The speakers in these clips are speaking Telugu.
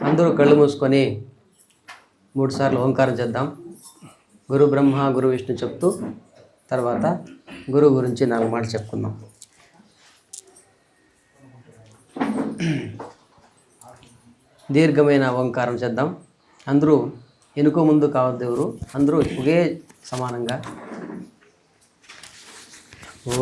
అందరూ కళ్ళు మూసుకొని 3 సార్లు ఓంకారం చేద్దాం. గురు బ్రహ్మ గురు విష్ణు చెప్తూ తర్వాత గురువు గురించి 4 మాటలు చెప్పుకుందాం. దీర్ఘమైన ఓంకారం చేద్దాం. అందరూ వెనుక ముందు కావద్దు, ఎవరు అందరూ ఒకే సమానంగా. ఓ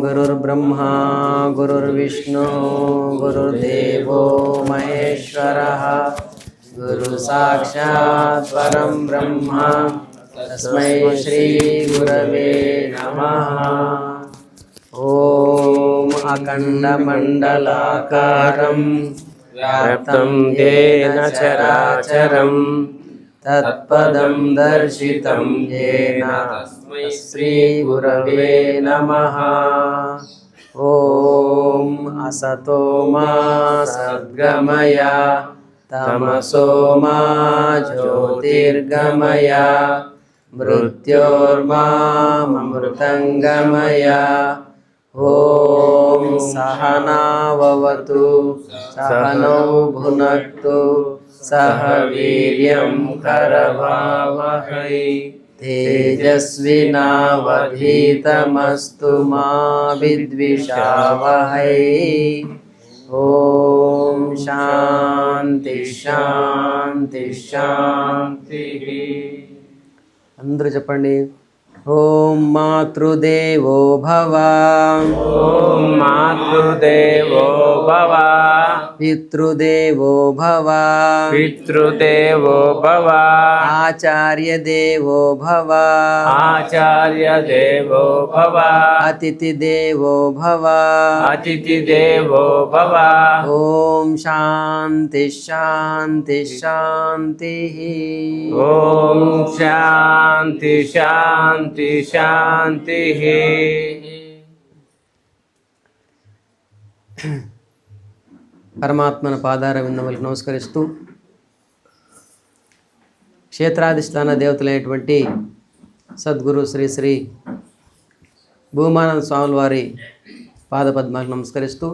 गुरुर्ब्रह्मा गुरुर्विष्णु गुरुर्देवो महेश्वरः गुरु साक्षात् परं ब्रह्म तस्मै श्री गुरवे नमः. ओम अखंडमंडलाकारं व्याप्तं येन चराचरं तत्पदं दर्शितं येन तस्मै श्री गुरवे नमः. ओम असतो मा सद्गमय तमसो मा ज्योतिर्गमय मृत्योर्मामृतंगमय. ओम सहनाववतु सहनौ भुनक्तु सह वीर्यं करवावहै तेजस्विनावधीतमस्तु मा विद्विषावहै. ओम शांति शांति शांति. అందరూ చెప్పండి. ओम मातृदेवो भव ओम मातृदेवो भव पितृदेवो भव पितृदेवो भव आचार्य देवो भव आचार्य देवो भव अतिथि देवो भव अतिथि देवो भव. ओम शांति शांति शांति. ओम शांति शांति शांति. పరమాత్మన పాదార విందములకు నమస్కరిస్తూ క్షేత్రాధిష్టాన దేవతలైనటువంటి సద్గురు శ్రీ శ్రీ భూమానంద స్వాముల వారి పాదపద్మాలకు నమస్కరిస్తూ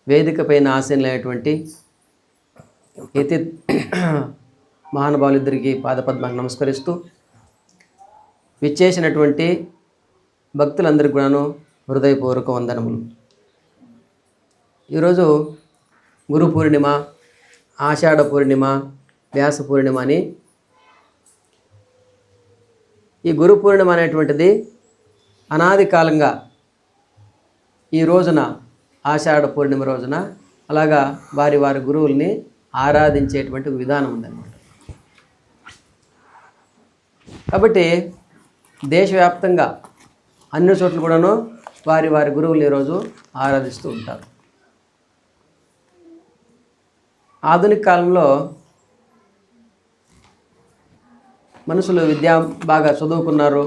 వేదిక పైన ఆసీనులైనటువంటి యతి మహానుభావులిద్దరికీ పాదపద్మాలకు నమస్కరిస్తూ విచ్చేసినటువంటి భక్తులందరికీ కూడాను హృదయపూర్వక వందనములు. ఈరోజు గురు పూర్ణిమ, ఆషాఢ పూర్ణిమ, వ్యాస పూర్ణిమ అని. ఈ గురు పూర్ణిమ అనేటువంటిది అనాది కాలంగా ఈ రోజున ఆషాఢ పూర్ణిమ రోజున అలాగా వారి వారి గురువుల్ని ఆరాధించేటువంటి విధానం ఉందన్నమాట. కాబట్టి దేశవ్యాప్తంగా అన్ని చోట్ల కూడాను వారి వారి గురువులు ఈరోజు ఆరాధిస్తూ ఉంటారు. ఆధునిక కాలంలో మనుషులు బాగా చదువుకున్నారు,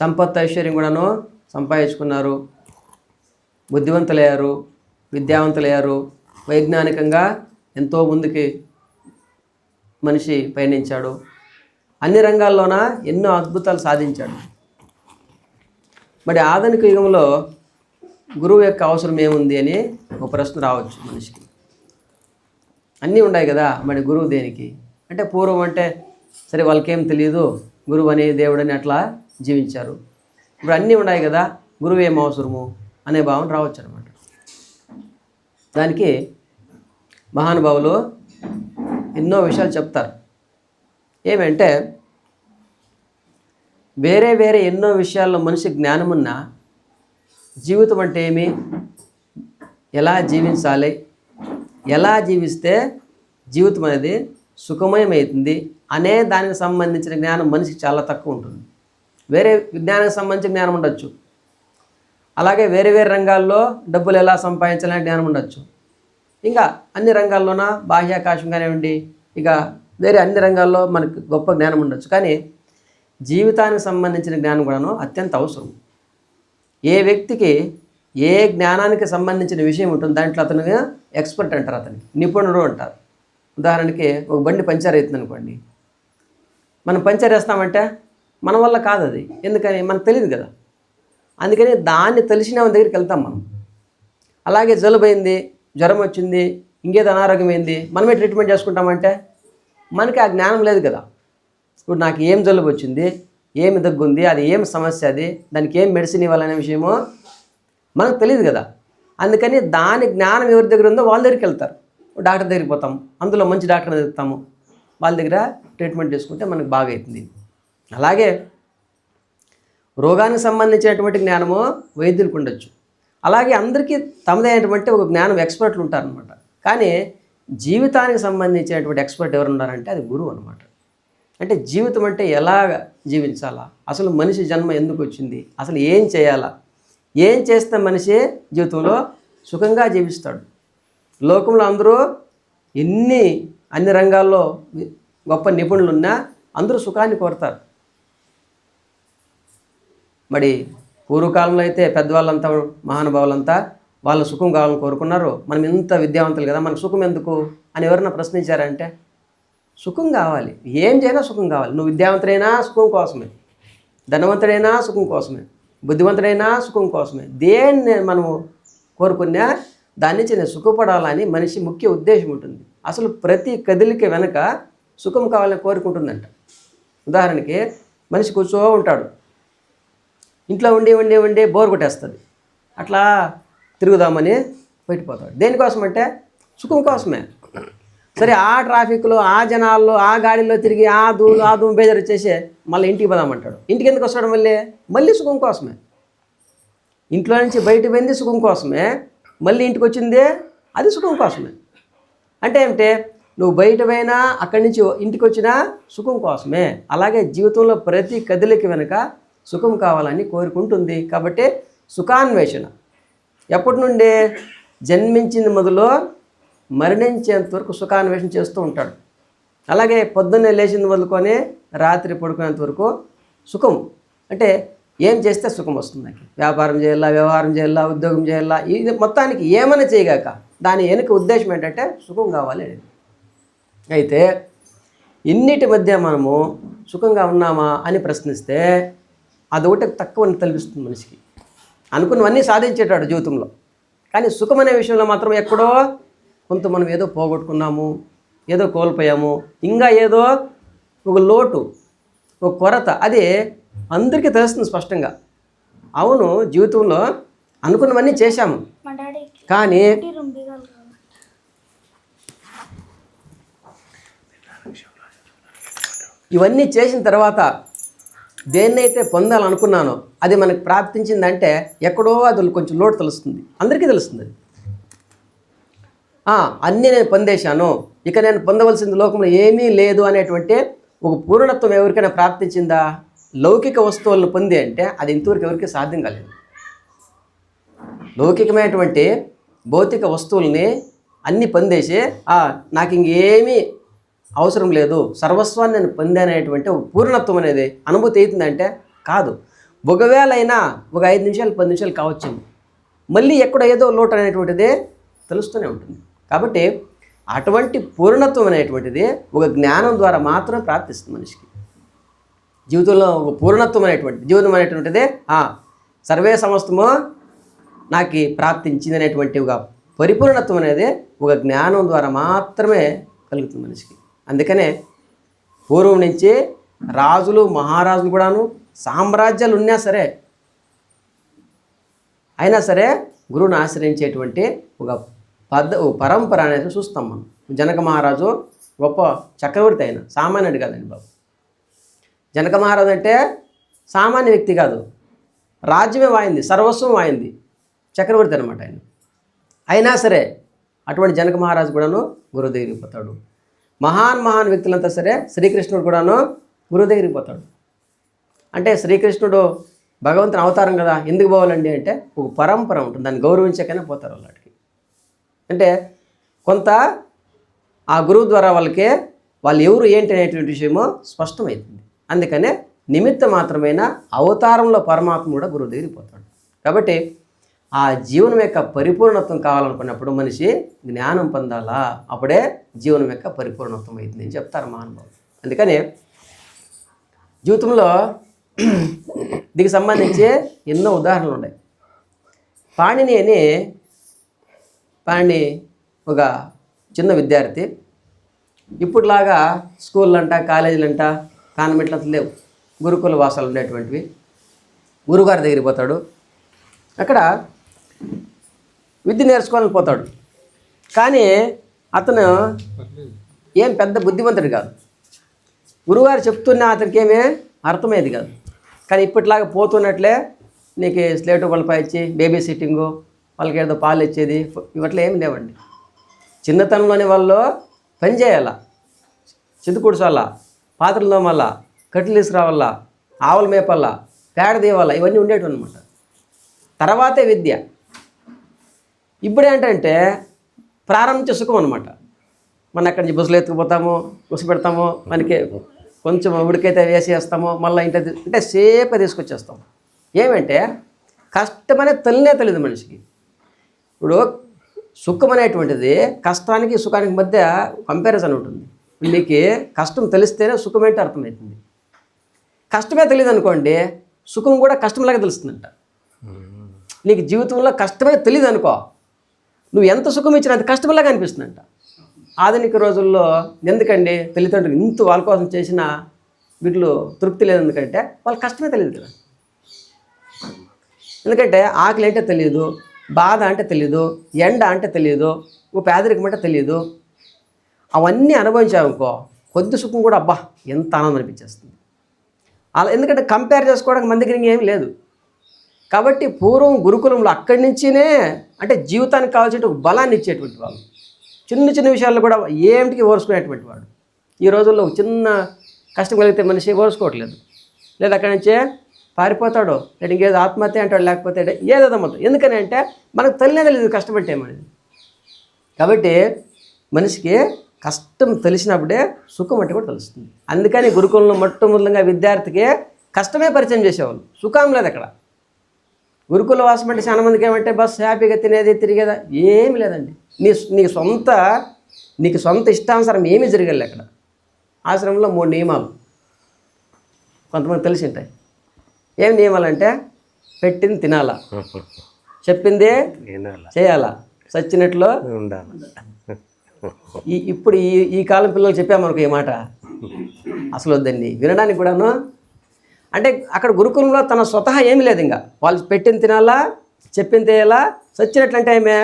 సంపత్ ఐశ్వర్యం కూడాను సంపాదించుకున్నారు, బుద్ధివంతులయ్యారు, విద్యావంతులయ్యారు, వైజ్ఞానికంగా ఎంతో ముందుకి మనిషి పయనించాడు, అన్ని రంగాల్లోన ఎన్నో అద్భుతాలు సాధించాడు. మరి ఆధునిక యుగంలో గురువు యొక్క అవసరం ఏముంది అని ఒక ప్రశ్న రావచ్చు మనిషికి. అన్నీ ఉన్నాయి కదా, మరి గురువు దేనికి అంటే పూర్వం అంటే సరే వాళ్ళకేం తెలియదు, గురువు అని దేవుడని అట్లా జీవించారు. ఇప్పుడు అన్నీ ఉన్నాయి కదా, గురువు ఏం అవసరము అనే భావన రావచ్చు అనమాట. దానికి మహానుభావులు ఎన్నో విషయాలు చెప్తారు. ఏమంటే వేరే వేరే ఎన్నో విషయాల్లో మనిషి జ్ఞానం ఉన్నా జీవితం అంటే ఏమి, ఎలా జీవించాలి, ఎలా జీవిస్తే జీవితం అనేది సుఖమయమవుతుంది అనే దానికి సంబంధించిన జ్ఞానం మనిషికి చాలా తక్కువ ఉంటుంది. వేరే విజ్ఞానానికి సంబంధించిన జ్ఞానం ఉండొచ్చు, అలాగే వేరే వేరే రంగాల్లో డబ్బులు ఎలా సంపాదించాలనే జ్ఞానం ఉండొచ్చు, ఇంకా అన్ని రంగాల్లోన బాహ్యాకాశం కానివ్వండి, ఇక వేరే అన్ని రంగాల్లో మనకు గొప్ప జ్ఞానం ఉండొచ్చు. కానీ జీవితానికి సంబంధించిన జ్ఞానం కూడాను అత్యంత అవసరం. ఏ వ్యక్తికి ఏ జ్ఞానానికి సంబంధించిన విషయం ఉంటుంది దాంట్లో అతను ఎక్స్పర్ట్ అంటారు, అతనికి నిపుణుడు అంటారు. ఉదాహరణకి ఒక బండి పంచర్ అవుతుంది అనుకోండి, మనం పంచర్ వేస్తామంటే మన వల్ల కాదు అది, ఎందుకని మనకు తెలియదు కదా. అందుకని దాన్ని తెలిసిన వాళ్ళ దగ్గరికి వెళ్తాం మనం. అలాగే జలుబైంది, జ్వరం వచ్చింది, ఇంకేదో అనారోగ్యమైంది, మనమే ట్రీట్మెంట్ చేసుకుంటామంటే మనకి ఆ జ్ఞానం లేదు కదా. ఇప్పుడు నాకు ఏం జలుబు వచ్చింది, ఏమి దగ్గుంది, అది ఏం సమస్య, అది దానికి ఏం మెడిసిన్ ఇవ్వాలనే విషయమో మనకు తెలియదు కదా. అందుకని దాని జ్ఞానం ఎవరి దగ్గర ఉందో వాళ్ళ దగ్గరికి వెళ్తారు. డాక్టర్ దగ్గరికి పోతాం, అందులో మంచి డాక్టర్ వెళ్తాము, వాళ్ళ దగ్గర ట్రీట్మెంట్ చేసుకుంటే మనకు బాగా అవుతుంది. అలాగే రోగానికి సంబంధించినటువంటి జ్ఞానము వైద్యులకు ఉండొచ్చు. అలాగే అందరికీ తమదైనటువంటి ఒక జ్ఞానం ఎక్స్పర్ట్లు ఉంటారనమాట. కానీ జీవితానికి సంబంధించినటువంటి ఎక్స్పర్ట్ ఎవరు ఉన్నారంటే అది గురువు అనమాట. అంటే జీవితం అంటే ఎలా జీవించాలా, అసలు మనిషి జన్మ ఎందుకు వచ్చింది, అసలు ఏం చేయాలా, ఏం చేస్తే మనిషి జీవితంలో సుఖంగా జీవిస్తాడు. లోకంలో అందరూ అన్ని రంగాల్లో గొప్ప నిపుణులు ఉన్నా అందరూ సుఖాన్ని కోరుతారు. మరి పూర్వకాలంలో అయితే పెద్దవాళ్ళంతా మహానుభావులంతా వాళ్ళ సుఖం కావాలని కోరుకున్నారు. మనం ఇంత విద్యావంతులు కదా, మనకు సుఖం ఎందుకు అని ఎవరైనా ప్రశ్నించారంటే సుఖం కావాలి, ఏం చేసినా సుఖం కావాలి. నువ్వు విద్యావంతుడైనా సుఖం కోసమే, ధనవంతుడైనా సుఖం కోసమే, బుద్ధివంతుడైనా సుఖం కోసమే. దేన్ని మనము కోరుకున్నా దాని నుంచి నేను సుఖపడాలని మనిషి ముఖ్య ఉద్దేశం ఉంటుంది. అసలు ప్రతి కదిలిక వెనక సుఖం కావాలని కోరుకుంటుందంట. ఉదాహరణకి మనిషి కూర్చో ఉంటాడు, ఇంట్లో ఉండి బోర్ కొట్టేస్తుంది, అట్లా తిరుగుదామని బయటపోతాడు. దేనికోసం అంటే సుఖం కోసమే. సరే ఆ ట్రాఫిక్లో, ఆ జనాల్లో, ఆ గాడిలో తిరిగి ఆ ధూము బేజారు వచ్చేసి మళ్ళీ ఇంటికి పోదామంటాడు. ఇంటికి ఎందుకు వస్తాడు? మళ్ళీ సుఖం కోసమే. ఇంట్లో నుంచి బయట పోయింది సుఖం కోసమే, మళ్ళీ ఇంటికి వచ్చిందే అది సుఖం కోసమే. అంటే ఏమిటే, నువ్వు బయట పోయినా అక్కడి నుంచి ఇంటికి వచ్చినా సుఖం కోసమే. అలాగే జీవితంలో ప్రతి కదిలికి వెనుక సుఖం కావాలని కోరుకుంటుంది. కాబట్టి సుఖాన్వేషణ ఎప్పటి నుండి, జన్మించింది మొదలు మరణించేంత వరకు సుఖాన్వేషణ చేస్తూ ఉంటాడు. అలాగే పొద్దున్నే లేచింది మొదలుకొని రాత్రి పడుకునేంత వరకు సుఖం. అంటే ఏం చేస్తే సుఖం వస్తుంది నాకు, వ్యాపారం చేయాలా, వ్యవహారం చేయాలా, ఉద్యోగం చేయాలా, ఇది మొత్తానికి ఏమైనా చేయగాక దాని వెనుక ఉద్దేశం ఏంటంటే సుఖం కావాలి. అయితే ఇన్నిటి మధ్య మనము సుఖంగా ఉన్నామా అని ప్రశ్నిస్తే అదొకటి తక్కువ తలపిస్తుంది మనిషికి. అనుకున్నవన్నీ సాధించేటాడు జీవితంలో, కానీ సుఖం అనే విషయంలో మాత్రం ఎక్కడో కొంత మనం ఏదో పోగొట్టుకున్నాము, ఏదో కోల్పోయాము, ఇంకా ఏదో ఒక లోటు, ఒక కొరత, అది అందరికీ తెలుస్తుంది స్పష్టంగా. అవును, జీవితంలో అనుకున్నవన్నీ చేశాము, కానీ ఇవన్నీ చేసిన తర్వాత దేన్నైతే పొందాలనుకున్నానో అది మనకు ప్రాప్తించిందంటే ఎక్కడో అది కొంచెం లోటు తెలుస్తుంది, అందరికీ తెలుస్తుంది. అన్నీ నేను పొందేశాను, ఇక నేను పొందవలసింది లోకంలో ఏమీ లేదు అనేటువంటి ఒక పూర్ణత్వం ఎవరికైనా ప్రాప్తించిందా? లౌకిక వస్తువులను పొంది అంటే అది ఇంతవరకు ఎవరికి సాధ్యం కాలేదు. లౌకికమైనటువంటి భౌతిక వస్తువుల్ని అన్నీ పొందేసి నాకు ఇంకేమీ అవసరం లేదు, సర్వస్వాన్ని నేను పొందానేటువంటి ఒక పూర్ణత్వం అనేది అనుభూతి అవుతుందంటే కాదు. ఒకవేళ అయినా ఒక 5 నిమిషాలు 10 నిమిషాలు కావచ్చు, మళ్ళీ ఎక్కడో ఏదో లోటు అనేటువంటిది తెలుస్తూనే ఉంటుంది. కాబట్టి అటువంటి పూర్ణత్వం అనేటువంటిది ఒక జ్ఞానం ద్వారా మాత్రమే ప్రాప్తిస్తుంది మనిషికి. జీవితంలో ఒక పూర్ణత్వం జీవితం అనేటువంటిది సర్వే సమస్తము నాకు ప్రాప్తించింది అనేటువంటి ఒక పరిపూర్ణత్వం అనేది ఒక జ్ఞానం ద్వారా మాత్రమే కలుగుతుంది మనిషికి. అందుకనే పూర్వం నుంచి రాజులు మహారాజులు కూడాను సామ్రాజ్యాలు ఉన్నా సరే అయినా సరే గురువుని ఆశ్రయించేటువంటి ఒక పరంపర అనేది చూస్తాం మనం. జనక మహారాజు గొప్ప చక్రవర్తి, అయిన సామాన్యుడు కాదండి బాబు. జనక మహారాజు అంటే సామాన్య వ్యక్తి కాదు, రాజ్యమే వాయింది, సర్వస్వం వాయింది, చక్రవర్తి అనమాట ఆయన. అయినా సరే అటువంటి జనక మహారాజు కూడాను గురువు దగ్గరికి పోతాడు. మహాన్ వ్యక్తులంతా సరే శ్రీకృష్ణుడు కూడాను గురువు దగ్గరికి పోతాడు. అంటే శ్రీకృష్ణుడు భగవంతుని అవతారం కదా, ఎందుకు పోవాలండి అంటే ఒక పరంపర ఉంటుంది, దాన్ని గౌరవించకనే పోతారు వాళ్ళకి. అంటే కొంత ఆ గురువు ద్వారా వాళ్ళకి వాళ్ళు ఎవరు ఏంటి అనేటువంటి విషయమో స్పష్టమవుతుంది. అందుకనే నిమిత్త మాత్రమైన అవతారంలో పరమాత్మ కూడా గురువు దగ్గరికి పోతాడు. కాబట్టి ఆ జీవనం యొక్క పరిపూర్ణత్వం కావాలనుకున్నప్పుడు మనిషి జ్ఞానం పొందాలా, అప్పుడే జీవనం యొక్క పరిపూర్ణత్వం అవుతుంది అని చెప్తారు మహానుభావులు. అందుకని జీవితంలో దీనికి సంబంధించి ఎన్నో ఉదాహరణలు ఉన్నాయి. పాణిని ఒక చిన్న విద్యార్థి, ఇప్పుడులాగా స్కూళ్ళంట కాలేజీలంట కాన్వెంట్లు అంత లేవు, గురుకుల వాసాలు ఉండేటువంటివి. గురుగారి దగ్గరికి పోతాడు, అక్కడ విద్య నేర్చుకోవాలని పోతాడు. కానీ అతను ఏం పెద్ద బుద్ధిమంతుడు కాదు, గురువుగారు చెప్తున్నా అతనికి ఏమీ అర్థమయ్యేది కాదు. కానీ ఇప్పటిలాగా పోతున్నట్లే నీకు స్లేటు బలపై ఇచ్చి బేబీ సిట్టింగు, వాళ్ళకి ఏదో పాలు ఇచ్చేది ఇవట్లా ఏమి లేవండి. చిన్నతనంలోనే వాళ్ళు పని చేయాలా, చితుకుడుసోళ్ళ, పాత్రలు తోమల్లా, కట్టెలు తీసుకురావాలా, ఆవుల మేపల్లా, పేడ తీయాలా, ఇవన్నీ ఉండేవి అనమాట. తర్వాతే విద్య. ఇప్పుడేంటంటే ప్రారంభించే సుఖం అనమాట. మనం అక్కడి నుంచి బస్సులు ఎత్తుకుపోతాము, బస్సు పెడతాము, మనకి కొంచెం ఉడికైతే వేసేస్తాము, మళ్ళీ ఇంటి అంటే సేపే తీసుకొచ్చేస్తాం. ఏమంటే కష్టమనే తెలియదు మనిషికి. ఇప్పుడు సుఖం అనేటువంటిది కష్టానికి సుఖానికి మధ్య కంపారిజన్ ఉంటుంది. నీకు కష్టం తెలిస్తేనే సుఖం ఏంటి అర్థమవుతుంది. కష్టమే తెలియదు అనుకోండి, సుఖం కూడా కష్టంలాగా తెలుస్తుందంట. నీకు జీవితంలో కష్టమే తెలియదు అనుకో, నువ్వు ఎంత సుఖం ఇచ్చినా అంత కష్టంలాగా అనిపిస్తుందంట. ఆధునిక రోజుల్లో ఎందుకండి తల్లిదండ్రులు ఇంత వాళ్ళ కోసం చేసిన వీటిలో తృప్తి లేదు, ఎందుకంటే వాళ్ళ కష్టమే తెలియదు కదా. ఎందుకంటే ఆకలి అంటే తెలియదు, బాధ అంటే తెలియదు, ఎండ అంటే తెలియదు, ఓ పేదరికం అంటే తెలియదు. అవన్నీ అనుభవించామనుకో కొద్ది సుఖం కూడా అబ్బా ఎంత ఆనందం అనిపించేస్తుంది. అలా ఎందుకంటే కంపేర్ చేసుకోవడానికి మన దగ్గర ఇంకేమీ లేదు. కాబట్టి పూర్వం గురుకులంలో అక్కడి నుంచినే అంటే జీవితానికి కావాల్సిన బలాన్ని ఇచ్చేటువంటి వాళ్ళు, చిన్న విషయాల్లో కూడా ఏమిటికి ఓర్చుకునేటువంటి వాడు. ఈ రోజుల్లో చిన్న కష్టం కలిగితే మనిషి ఓర్చుకోవట్లేదు, లేదా అక్కడి నుంచే పారిపోతాడు, లేదా ఇంకేదో ఆత్మహత్య అంటాడు, లేకపోతే ఏదో మొత్తం. ఎందుకని అంటే మనకు తెలియదు కష్టపడితే మనది. కాబట్టి మనిషికి కష్టం తెలిసినప్పుడే సుఖం అంటే కూడా తెలుస్తుంది. అందుకని గురుకులంలో మొట్టమొదటిగా విద్యార్థికి కష్టమే పరిచయం చేసేవాళ్ళు, సుఖం లేదు అక్కడ. గురుకుల వాసం అంటే చాలా మందికి ఏమంటే బస్ హ్యాపీగా తినేది తిరిగేదా, ఏమి లేదండి. నీకు సొంత ఇష్టానుసారం ఏమీ జరగలేదు అక్కడ. ఆశ్రమంలో 3 నియమాలు కొంతమంది తెలిసి ఉంటాయి. ఏం నియమాలంటే పెట్టింది తినాలా, చెప్పిందే చేయాలా, సచ్చినట్లు ఉండాలి. ఇప్పుడు ఈ కాలం పిల్లలు చెప్పామనుకో ఈ మాట అసలు వద్దండి, వినడానికి కూడాను. అంటే అక్కడ గురుకులంలో తన స్వతహా ఏమీ లేదు, ఇంకా వాళ్ళు పెట్టింది తినాలా, చెప్పింది చేయాలా, సచ్చినట్లంటే ఏమే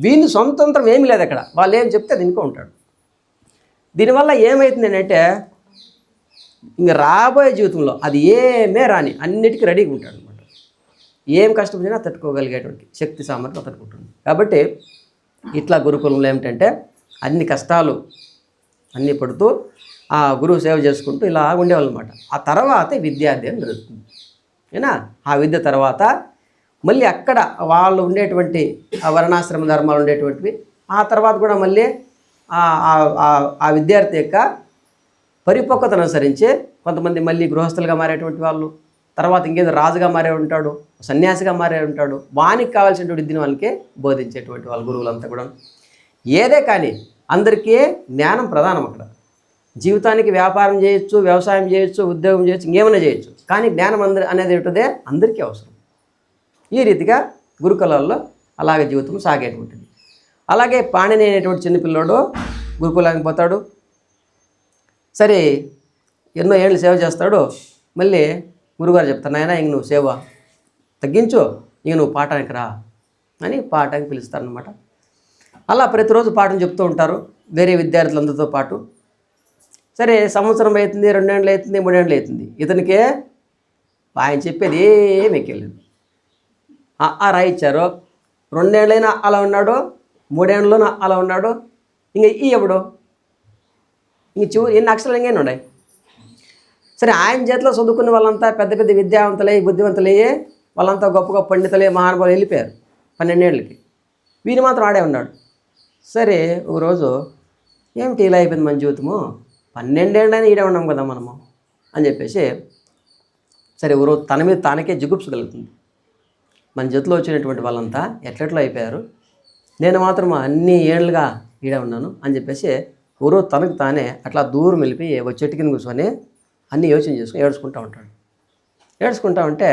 వీళ్ళు సొంతంత్రం ఏమీ లేదు అక్కడ. వాళ్ళు ఏం చెప్తే అది ఇంకో ఉంటాడు. దీనివల్ల ఏమవుతుంది అంటే ఇంకా రాబోయే జీవితంలో అది ఏమే రాని అన్నిటికీ రెడీగా ఉంటాడు అనమాట. ఏం కష్టమైనా తట్టుకోగలిగేటువంటి శక్తి సామర్థ్యం తట్టుకుంటుంది. కాబట్టి ఇట్లా గురుకులంలో ఏమిటంటే అన్ని కష్టాలు అన్నీ పడుతూ ఆ గురువు సేవ చేసుకుంటూ ఇలా ఉండేవాళ్ళు అనమాట. ఆ తర్వాత విద్యాధ్యయనం జరుగుతుంది. ఏనా ఆ విద్య తర్వాత మళ్ళీ అక్కడ వాళ్ళు ఉండేటువంటి ఆ వర్ణాశ్రమ ధర్మాలు ఉండేటువంటివి. ఆ తర్వాత కూడా మళ్ళీ ఆ విద్యార్థి యొక్క పరిపక్వతను అనుసరించి కొంతమంది మళ్ళీ గృహస్థులుగా మారేటువంటి వాళ్ళు, తర్వాత ఇంకేదో రాజుగా మారే ఉంటాడు, సన్యాసిగా మారే ఉంటాడు. వానికి కావాల్సినటువంటి విద్యను వాళ్ళకి బోధించేటువంటి వాళ్ళ గురువులంతా కూడా. ఏదే కానీ అందరికీ జ్ఞానం ప్రధానం. అక్కడ జీవితానికి వ్యాపారం చేయొచ్చు, వ్యవసాయం చేయొచ్చు, ఉద్యోగం చేయొచ్చు, ఇంకేమైనా చేయొచ్చు, కానీ జ్ఞానం అనేది ఏంటంటే అందరికీ అవసరం. ఈ రీతిగా గురుకులాల్లో అలాగే జీవితం సాగేటువంటిది. అలాగే పాణిని అనేటువంటి చిన్నపిల్లోడు గురుకులానికి పోతాడు. సరే ఎన్నో ఏళ్ళు సేవ చేస్తాడు. మళ్ళీ గురుగారు చెప్తాను, నాయనా ఇంక నువ్వు సేవ తగ్గించు, ఇంక నువ్వు పాఠానికి రా అని పాఠానికి పిలుస్తారనమాట. అలా ప్రతిరోజు పాఠం చెప్తూ ఉంటారు వేరే విద్యార్థులందరితో పాటు. సరే సంవత్సరం అవుతుంది, 2 ఏళ్ళు అవుతుంది, 3 ఏళ్ళు అవుతుంది. ఇతనికే ఆయన చెప్పేది ఏమి ఎక్కలేదు. రాయిచ్చారు, 2 ఏళ్ళైనా అలా ఉన్నాడు, 3 ఏళ్ళలోనూ అలా ఉన్నాడు. ఇంకా ఎప్పుడు ఇంక ఎన్ని అక్షరాలు ఇంకేనా ఉన్నాయి. సరే ఆయన చేతిలో చదువుకున్న వాళ్ళంతా పెద్ద పెద్ద విద్యావంతులై బుద్ధివంతులయ్యే వాళ్ళంతా గొప్ప గొప్ప పండితులే మహానుభావులు వెళ్ళిపోయారు 12 ఏళ్ళకి. వీని మాత్రం ఆడే ఉన్నాడు. సరే ఒకరోజు ఏమిటి ఇలా అయిపోయింది మన జీవితము, 12 ఏళ్ళైనా ఈడే ఉన్నాం కదా మనము అని చెప్పేసి సరే ఒకరోజు తన మీద తానకే జిగుప్సు కలుగుతుంది. మన చేతిలో వచ్చినటువంటి వాళ్ళంతా ఎట్లెట్లో అయిపోయారు, నేను మాత్రం అన్ని ఏళ్ళుగా ఈడే ఉన్నాను అని చెప్పేసి ఒకరోజు తనకు తానే అట్లా దూరం వెళ్ళిపోయి ఒక చెట్టు కింద కూర్చొని అన్నీ యోచన చేసుకుని ఏడ్చుకుంటూ ఉంటాడు. ఏడ్చుకుంటా ఉంటే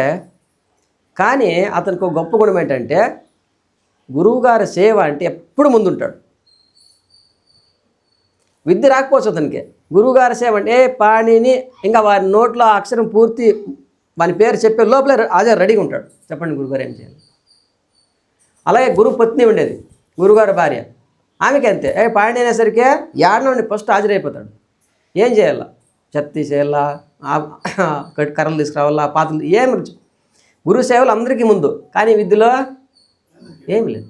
కానీ అతనికి ఒక గొప్ప గుణం ఏంటంటే గురువుగారి సేవ అంటే ఎప్పుడు ముందుంటాడు. విద్య రాకపోవచ్చు అతనికి, గురువుగారి సేవ అంటే పాణిని ఇంకా వారి నోట్లో అక్షరం పూర్తి వాని పేరు చెప్పే లోపలే అదే రెడీగా ఉంటాడు. చెప్పండి గురుగారు ఏం చేయాలి. అలాగే గురు పత్ని ఉండేది, గురుగారి భార్య, ఆమెకి అంతే. పాణి అనేసరికి యాడనండి ఫస్ట్ హాజరైపోతాడు. ఏం చేయాలా, చెత్త తీసేయాలా, కర్రలు తీసుకురావాలా, పాత్రలు ఏమి గురువు సేవలు అందరికీ ముందు, కానీ విద్యలో ఏమి లేదు.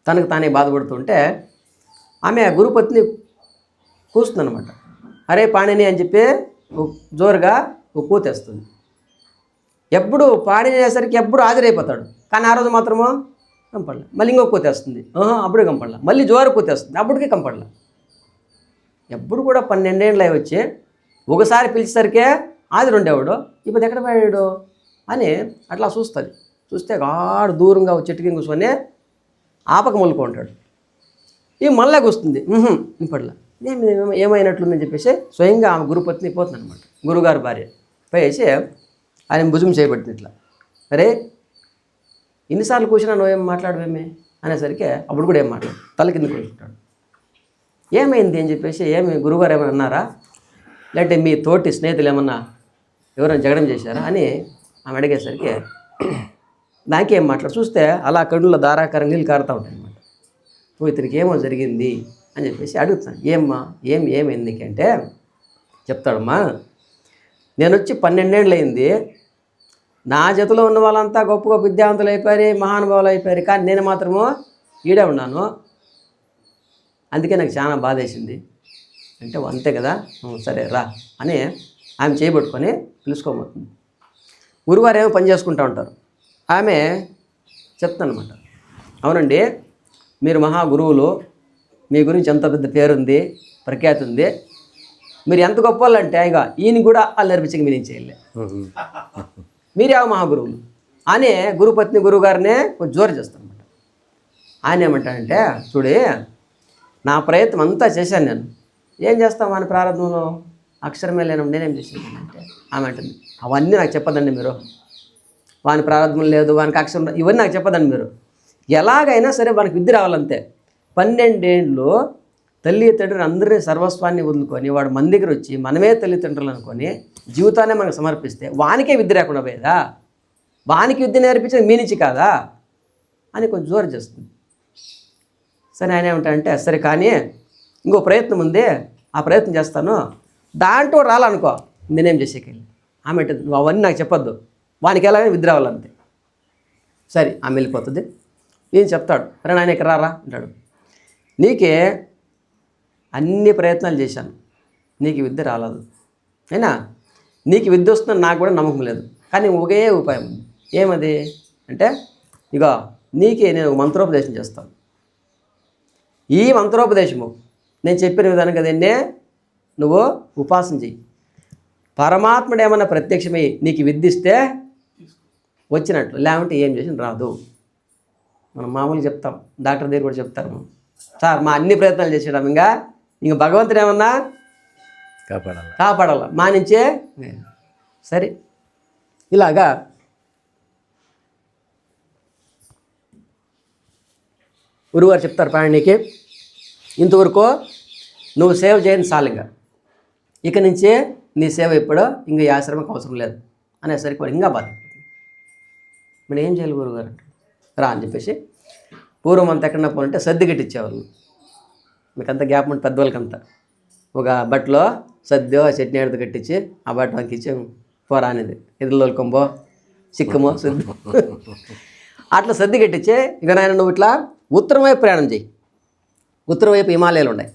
తనకు తానే బాధపడుతుంటే ఆమె గురుపత్ని కూస్తుందన్నమాట. అరే పాణిని అని చెప్పి జోరుగా ఒక కూతేస్తుంది. ఎప్పుడు పాణిని అనేసరికి ఎప్పుడు హాజరైపోతాడు, కానీ ఆ రోజు మాత్రమో కంపడలే. మళ్ళీ ఇంకొక కూతేస్తుంది, అప్పుడే కంపడలే. మళ్ళీ జోరు కూతేస్తుంది, అప్పటికే కంపడలే. ఎప్పుడు కూడా 12 ఏళ్ళు అయి వచ్చి ఒకసారి పిలిచేసరికే హాజరు ఉండేవాడు, ఇప్పుడు ఎక్కడ పోయాడు అని అట్లా చూస్తుంది. చూస్తే గాడు దూరంగా చెట్టు కింద కూర్చొని ఆపక మొలుకుంటాడు. ఈ మళ్ళీ వస్తుంది, ఇంపట్లా ఏమైనట్లుందని చెప్పేసి స్వయంగా ఆమె గురుపత్ని పోతుంది అనమాట. గురుగారు భార్య పోయేసి ఆయన భుజం చేయబడుతుంది ఇట్లా, అరే ఇన్నిసార్లు కూర్చున్నా నువ్వేం మాట్లాడవేమే అనేసరికి అప్పుడు కూడా ఏం మాట్లాడు, తల కింద కూర్చుంటాడు. ఏమైంది అని చెప్పేసి, ఏమి గురుగారు ఏమైనా అన్నారా, లేదంటే మీ తోటి స్నేహితులు ఏమన్నా ఎవరైనా జగడం చేశారా అని ఆమె అడిగేసరికి నాకేం మాట్లాడు. చూస్తే అలా కడుల్లో ధారాకారం నీళ్ళు కారుతూ ఉంటాయి అనమాట. ఇతనికి ఏమో జరిగింది అని చెప్పేసి అడుగుతాను. ఏమ్మా ఏమైంది నీకంటే చెప్తాడమ్మా, నేను వచ్చి 12 ఏళ్ళు అయింది, నా జతలో ఉన్న వాళ్ళంతా గొప్ప గొప్ప విద్యావంతులు అయిపోయారు, మహానుభావులు అయిపోయారు, కానీ నేను మాత్రమో ఈడే ఉన్నాను, అందుకే నాకు చాలా బాధ వేసింది అంటే. అంతే కదా, సరే రా అని ఆమె చేయబట్టుకొని పిలుచుకోబోతుంది. గురువారు ఏమో పని చేసుకుంటూ ఉంటారు. ఆమె చెప్తానమాట, అవునండి మీరు మహా గురువులు, మీ గురించి ఎంత పెద్ద పేరుంది, ప్రఖ్యాతి ఉంది, మీరు ఎంత గొప్ప వాళ్ళంటే ఇక ఈయన కూడా వాళ్ళు నేర్పించక మీరు ఏం చేయలే, మీరే మహాగురువులు అని గురుపత్ని గురువుగారినే కొంచెం జోరు చేస్తానమాట. ఆయన ఏమంటాడంటే, చూడే నా ప్రయత్నం అంతా చేశాను నేను, ఏం చేస్తాం అని ప్రారంభంలో అక్షరమే లేను, నేనేం చేశాను అంటే ఆమె అంటుంది, అవన్నీ నాకు చెప్పదండి మీరు, వాని ప్రారంభం లేదు, వానికి అక్షరం, ఇవన్నీ నాకు చెప్పదండి మీరు, ఎలాగైనా సరే వానికి విద్య రావాలంతే. 12 ఏళ్ళు తల్లిదండ్రులు అందరినీ సర్వస్వాన్ని వదులుకొని వాడు మన దగ్గర వచ్చి మనమే తల్లిదండ్రులు అనుకొని జీవితాన్ని మనకు సమర్పిస్తే వానికే విద్య రాకుండా పోయేదా, వానికి విద్య నేర్పించేది మీ నుంచి కాదా అని కొంచెం జోరు చేస్తుంది. సరే ఆయన ఏమంటాడంటే, సరే కానీ ఇంకో ప్రయత్నం ఉంది, ఆ ప్రయత్నం చేస్తాను, దాంట్లో రాలనుకో నేనేం చేసేకెళ్ళి. ఆమె అంటుంది, నువ్వు అవన్నీ నాకు చెప్పొద్దు, వానికి ఎలాగైనా విద్య రావాలంతే. సరే ఆమె వెళ్ళిపోతుంది. ఏం చెప్తాడు, అరే నాయన ఇక్కడ రారా అంటాడు, నీకే అన్ని ప్రయత్నాలు చేశాను, నీకు విద్య రాలేదు, అయినా నీకు విద్య వస్తుందని నాకు కూడా నమ్మకం లేదు, కానీ ఒకే ఉపాయం ఉంది. ఏమది అంటే, ఇక నీకే నేను ఒక మంత్రోపదేశం చేస్తాను, ఈ మంత్రోపదేశము నేను చెప్పిన విధానం కదన్నే నువ్వు ఉపాసన చెయ్యి, పరమాత్ముడు ఏమన్నా ప్రత్యక్షమై నీకు విద్యిస్తే వచ్చినట్లు, లేకుంటే ఏం చేసిన రాదు. మనం మామూలుగా చెప్తాం, డాక్టర్ దగ్గర కూడా చెప్తారు, సార్ మా అన్ని ప్రయత్నాలు చేసేయడం ఇంకా భగవంతుడు ఏమన్నా కాపాడాల మా నుంచే. సరే ఇలాగా గురువారు చెప్తారు పాణినికి, ఇంతవరకు నువ్వు సేవ చేయని చాలు, ఇక నుంచే నీ సేవ ఎప్పుడో ఇంకా ఈ ఆశ్రమకు అవసరం లేదు అనేసరికి వాడు ఇంకా బాధ. మనం ఏం చేయాలి గురుగారు అంటే, రా అని చెప్పేసి పూర్వం అంతా ఎక్కడన్నా పోనంటే సర్ది కట్టించేవాళ్ళు, మీకు అంత గ్యాప్ ఉంటే పెద్దవాళ్ళకంతా ఒక బట్టలో సద్దో చట్నీ ఆడితో కట్టించి ఆ బట్ట వానికి ఇచ్చి పోరా అనేది, ఎదురులోకి కొంబో సిక్కమో సద్దు అట్లా సర్ది కట్టించి, ఇక నాయన నువ్వు ఇట్లా ఉత్తరం వైపు ప్రయాణం చేయి, ఉత్తరం వైపు హిమాలయాలు ఉన్నాయి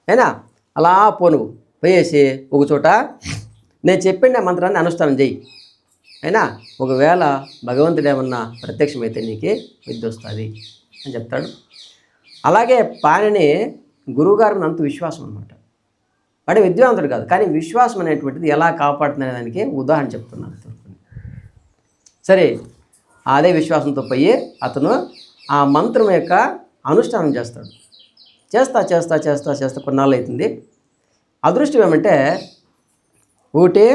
అయినా అలా పోను పోయేసి ఒక చోట నేను చెప్పిన మంత్రాన్ని అనుష్ఠానం చేయి. అయినా ఒకవేళ భగవంతుడు ఏమన్నా ప్రత్యక్షమైతే నీకు విద్య వస్తుంది అని చెప్తాడు. అలాగే పాణిని గురువుగారిని అంత విశ్వాసం అనమాట. వాడు విద్యావంతుడు కాదు, కానీ విశ్వాసం అనేటువంటిది ఎలా కాపాడుతున్న దానికి ఉదాహరణ చెప్తున్నాను. సరే, అదే విశ్వాసంతో పోయి అతను ఆ మంత్రం యొక్క అనుష్ఠానం చేస్తాడు. చేస్తా కొన్నాళ్ళు అవుతుంది. అదృష్టం ఏమంటే ఒకటి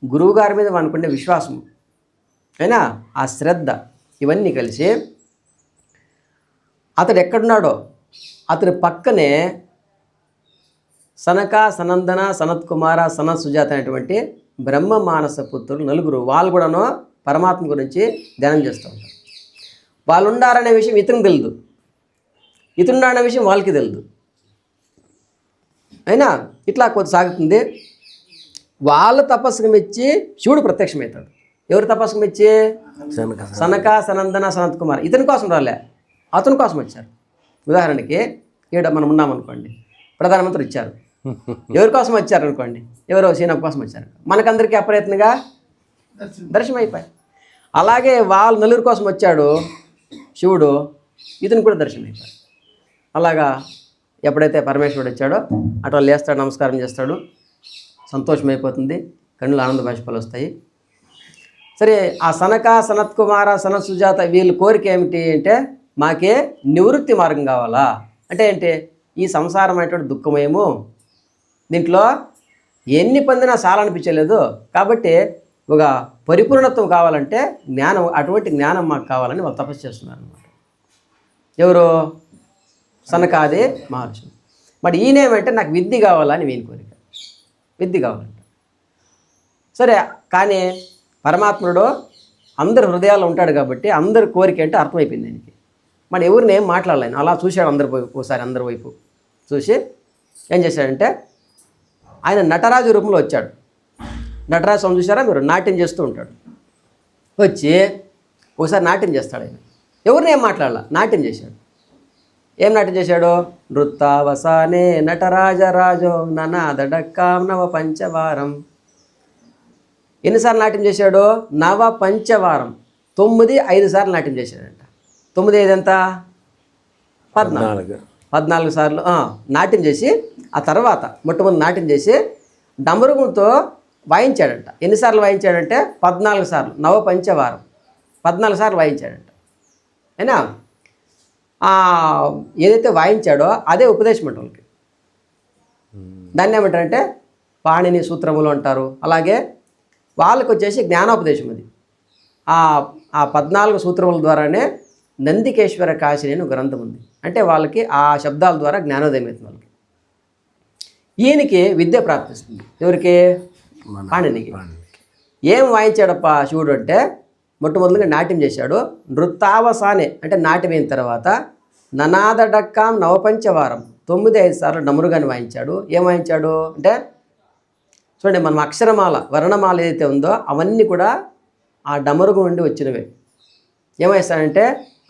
గురువుగారి మీద అనుకునే విశ్వాసం, అయినా ఆ శ్రద్ధ, ఇవన్నీ కలిసి అతడు ఎక్కడున్నాడో అతడి పక్కనే సనక, సనందన, సనత్ కుమార, సనత్ సుజాత అనేటువంటి బ్రహ్మ మానస పుత్రులు నలుగురు, వాళ్ళు కూడాను పరమాత్మ గురించి ధ్యానం చేస్తూ ఉంటారు. వాళ్ళు ఉండారనే విషయం ఇతనికి తెలియదు, ఇతనున్నారనే విషయం వాళ్ళకి తెలియదు. అయినా ఇట్లా కొద్ది సాగుతుంది. వాళ్ళ తపస్సుకు మెచ్చి శివుడు ప్రత్యక్షమవుతాడు. ఎవరు తపస్సుకు మెచ్చి? సనక, సనందన, సనత్ కుమార్. ఇతని కోసం రాలే, అతని కోసం వచ్చారు. ఉదాహరణకి ఈడ మనం ఉన్నామనుకోండి, ప్రధానమంత్రి ఇచ్చారు, ఎవరి కోసం వచ్చారు అనుకోండి, ఎవరో సీనప్ప కోసం వచ్చారు, మనకందరికీ అప్రయత్నంగా దర్శనం అయిపోయి. అలాగే వాళ్ళ నలుగురి కోసం వచ్చాడు శివుడు, ఇతను కూడా దర్శనం అయిపోయాడు. అలాగా ఎప్పుడైతే పరమేశ్వరుడు వచ్చాడో అటు వాళ్ళు లేస్తాడు, నమస్కారం చేస్తాడు, సంతోషమైపోతుంది, కన్నులు ఆనంద బాష్పాలు వస్తాయి. సరే, ఆ సనక, సనత్ కుమార, సనత్ సుజాత వీళ్ళ కోరిక ఏమిటి అంటే మాకే నివృత్తి మార్గం కావాలా. అంటే ఏంటి? ఈ సంసారం అనేటువంటి దుఃఖమేమో, దీంట్లో ఎన్ని పొందినా చాలా అనిపించలేదు, కాబట్టి ఒక పరిపూర్ణత్వం కావాలంటే జ్ఞానం, అటువంటి జ్ఞానం మాకు కావాలని వాళ్ళు తపస్సు చేస్తున్నారు అన్నమాట. ఎవరు? సనకాది మహర్షి. మరి ఈయనేమంటే నాకు విద్య కావాలని వీని కోరిక, విద్య కావాలంట. సరే, కానీ పరమాత్ముడు అందరి హృదయాల్లో ఉంటాడు కాబట్టి అందరి కోరిక అంటే అర్థమైపోయింది ఆయనకి. మరి ఎవరిని ఏం మాట్లాడలేను, అలా చూశాడు అందరి వైపు, ఒకసారి అందరి వైపు చూసి ఏం చేశాడంటే ఆయన నటరాజు రూపంలో వచ్చాడు. నటరాజు స్వామి చూసారా మీరు? నాట్యం చేస్తూ ఉంటాడు. వచ్చి ఒకసారి నాట్యం చేస్తాడు ఆయన. ఎవరిని ఏం మాట్లాడాల, నాట్యం చేశాడు. ఏం నాట్యం చేశాడు? నృత్తావసానే నటరాజరాజో ననాదడక్కాం నవ పంచవారం. ఎన్నిసార్లు నాట్యం చేశాడు? నవ పంచవారం, 9 5 సార్లు నాట్యం చేశాడంట. 9 5 ఎంత? 14 సార్లు నాట్యం చేసి ఆ తర్వాత మొట్టమొదటి నాట్యం చేసి డమరుగంతో వాయించాడంట. ఎన్నిసార్లు వాయించాడంటే 14 సార్లు, నవ పంచవారం 14 సార్లు వాయించాడంట. అయినా ఏదైతే వాయించాడో అదే ఉపదేశం అంట వాళ్ళకి. దాన్ని ఏమంటారంటే పాణిని సూత్రములు అంటారు. అలాగే వాళ్ళకి వచ్చేసి జ్ఞానోపదేశం. అది ఆ 14 సూత్రముల ద్వారానే నందికేశ్వర కాశిని అని గ్రంథం ఉంది. అంటే వాళ్ళకి ఆ శబ్దాల ద్వారా జ్ఞానోదయం అవుతుంది వాళ్ళకి. ఈయనకి విద్య ప్రాప్తిస్తుంది. ఎవరికి? పాణినికి. ఏం వాయించాడప్ప శివుడు అంటే మొట్టమొదటిగా నాట్యం చేశాడు. నృత్తావసానే అంటే నాట్యం అయిన తర్వాత ననాదడక్కాం నవపంచవారం 9 5 సార్లు డమరుగాని వాయించాడు. ఏం వాయించాడు అంటే చూడండి, మనం అక్షరమాల, వర్ణమాల ఏదైతే ఉందో అవన్నీ కూడా ఆ డమరుగు నుండి వచ్చినవే. ఏమేస్తాడంటే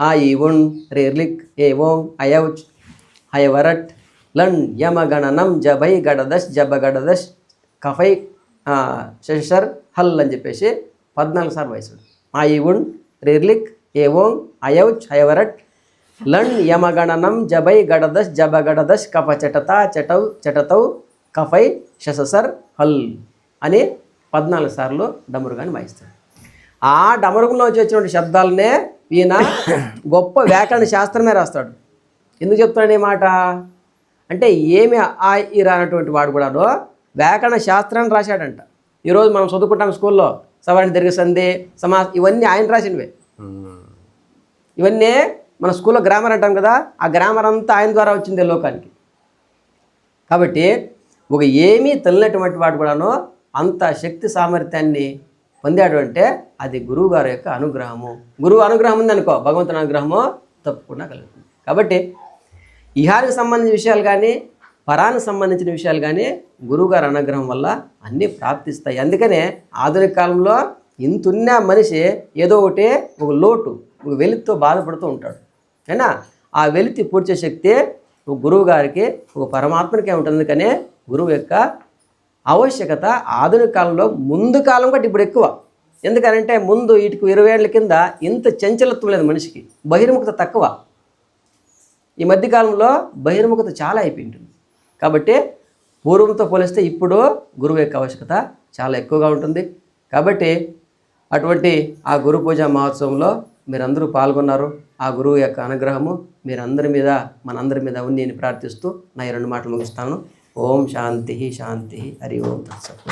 ఆ ఈ ఉన్ రేర్లిక్ ఏ ఓం అయౌచ్ హయవరట్ లన్ యమగణనం జబై గడదశ్ జబ గడదశ్ కఫై శశర్ హల్ అని చెప్పేసి 14 సార్లు వాయిస్తాడు. ఆ ఈ ఉన్ రేర్లిక్ ఏ ఓం అయౌచ్ హయవరట్ లన్ యమగణనం జబై గడదశ్ జబ గడదశ్ కఫ చటతా చటౌ చటతౌ కఫై శససర్ హల్ అని 14 సార్లు డమరుగాని వాయిస్తాడు. ఆ డమరుగులో వచ్చినటువంటి శబ్దాలనే ఈయన గొప్ప వ్యాకరణ శాస్త్రమే రాస్తాడు. ఎందుకు చెప్తాడు ఈ మాట అంటే ఏమి ఈ రానటువంటి వాడు కూడాను వ్యాకరణ శాస్త్రాన్ని రాశాడంట. ఈరోజు మనం చదువుకుంటాం స్కూల్లో సవర్ణ దీర్ఘ సంధి ఇవన్నీ ఆయన రాసినవే. ఇవన్నీ మన స్కూల్లో గ్రామర్ అంటాం కదా, ఆ గ్రామర్ అంతా ఆయన ద్వారా వచ్చింది లోకానికి. కాబట్టి ఒక ఏమీ తెలియనటువంటి వాడు కూడాను అంత శక్తి సామర్థ్యాన్ని పొందాడు అంటే అది గురువు గారి యొక్క అనుగ్రహము. గురువు అనుగ్రహం ఉందనుకో, భగవంతుని అనుగ్రహము తప్పకుండా కలుగుతుంది. కాబట్టి ఇహానికి సంబంధించిన విషయాలు కానీ పరానికి సంబంధించిన విషయాలు కానీ గురువుగారి అనుగ్రహం వల్ల అన్నీ ప్రాప్తిస్తాయి. అందుకనే ఆధునిక కాలంలో ఇంతున్న మనిషి ఏదో ఒకటి ఒక లోటు, ఒక వెలితితో బాధపడుతూ ఉంటాడు. అయినా ఆ వెలితి పూడ్చే శక్తి ఒక గురువు గారికి, ఒక పరమాత్మకే ఉంటుంది. కానీ గురువు యొక్క ఆవశ్యకత ఆధునిక కాలంలో ముందు కాలం కంటే ఇప్పుడు ఎక్కువ. ఎందుకనంటే ముందు వీటికి 20 ఏళ్ళ కింద ఇంత చంచలత్వం లేదు మనిషికి, బహిర్ముఖత తక్కువ. ఈ మధ్యకాలంలో బహిర్ముఖత చాలా అయిపోయింది. కాబట్టి పూర్వంతో పోలిస్తే ఇప్పుడు గురువు యొక్క ఆవశ్యకత చాలా ఎక్కువగా ఉంటుంది. కాబట్టి అటువంటి ఆ గురు పూజ మహోత్సవంలో మీరందరూ పాల్గొన్నారు. ఆ గురువు యొక్క అనుగ్రహము మీరందరి మీద, మనందరి మీద ఉంది అని ప్రార్థిస్తూ నా ఈ 2 మాటలు ముగిస్తాను. ఓం శాంతి శాంతి. హరి ఓం తత్సత్.